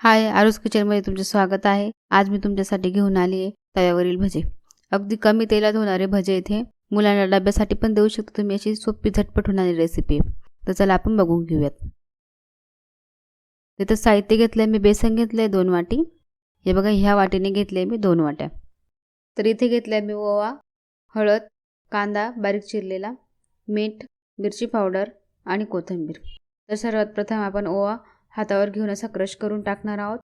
हाय, आरुष किचनमध्ये तुमचे स्वागत आहे। आज मी तुमच्यासाठी घेऊन आली आहे तव्यावरील भजे। अगदी कमी तेलात होणारे भजे इथे मुलांना डब्यासाठी पण देऊ शकता तुम्ही। अशी सोपी झटपट होणारी रेसिपी। तर चला आपण बघून घेऊयात। इथे साहित्य घेतले मी बेसन घेतले 2 वाटी। हे बघा ह्या वाटीने घेतले मी 2 वाट्या। तर इथे घेतले मी ओवा, हळद, कांदा बारीक चिरलेला, मीठ, मिरची पावडर आणि कोथिंबीर। तर सर्वात प्रथम आपण ओवा हातावर घेऊन असा क्रश करून टाकणार आहोत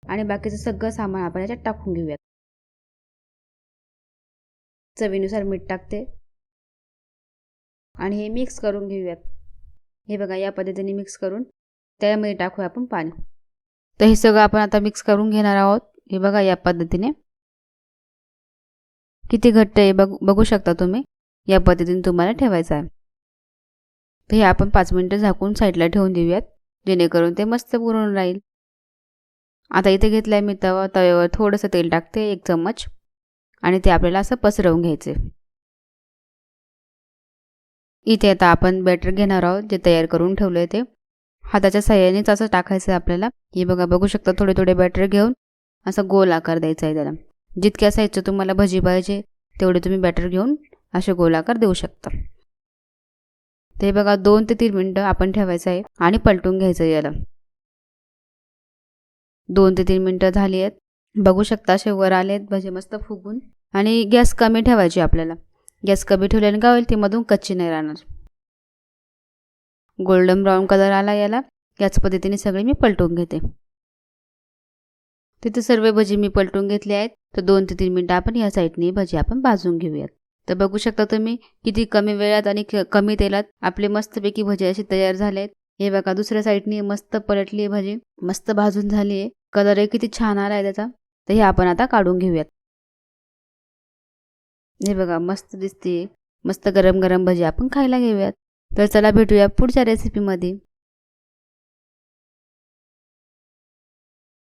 आणि बाकीचं सगळं सामान आपण याच्यात टाकून घेऊयात। चवीनुसार मीठ टाकते आणि हे मिक्स करून घेऊयात। हे बघा या पद्धतीने मिक्स करून त्यामध्ये टाकूया आपण पाणी। तर हे सगळं आपण आता मिक्स करून घेणार आहोत। हे बघा या पद्धतीने किती घट्ट आहे बघू शकता तुम्ही। या पद्धतीने तुम्हाला ठेवायचं आहे। तर हे आपण 5 मिनिटे झाकून साईडला ठेवून देऊयात जेणेकरून ते मस्त पुरून राहील। आता इथे घेतलाय मी तवा। तव्यावर थोडंसं तेल टाकते 1 चम्मच आणि ते आपल्याला असं पसरवून घ्यायचे। इथे आता आपण बॅटर घेणार आहोत जे तयार करून ठेवले ते हाताच्या साहाय्यानेच असं टाकायचं आपल्याला। हे बघा बघू शकता थोडे थोडे बॅटर घेऊन असा गोल आकार द्यायचा आहे त्याला। जितक्या साईजचं तुम्हाला भजी पाहिजे तेवढे तुम्ही बॅटर घेऊन असे गोल आकार देऊ शकता। ते बघा 2 ते 3 मिनिटं आपण ठेवायचं आहे आणि पलटून घ्यायचं याला। 2 ते 3 मिनिटं झाली आहेत। बघू शकता असे वर आलेत भजे मस्त फुगून। आणि गॅस कमी ठेवायची आपल्याला। गॅस कमी ठेवल्याने काय होईल ती मधून कच्ची नाही राहणार। गोल्डन ब्राऊन कलर आला याला। याच पद्धतीने सगळे मी पलटून घेते। तिथे सर्व भजी मी पलटून घेतले आहेत। तर 2 ते 3 मिनिटं आपण या साईडने भजी आपण भाजून घेऊयात। तर बघू शकता तुम्ही किती कमी वेळात आणि कमी तेलात आपले मस्तपैकी भजी असे तयार झालेत। हे बघा दुसऱ्या साईडने मस्त पलटली भाजी, मस्त भाजून झाली आहे। कलर किती छान आला आहे त्याचा। तर हे आपण आता काढून घेऊयात। हे बघा मस्त दिसते। मस्त गरम गरम भजी आपण खायला घेऊयात। तर चला भेटूया पुढच्या रेसिपीमध्ये।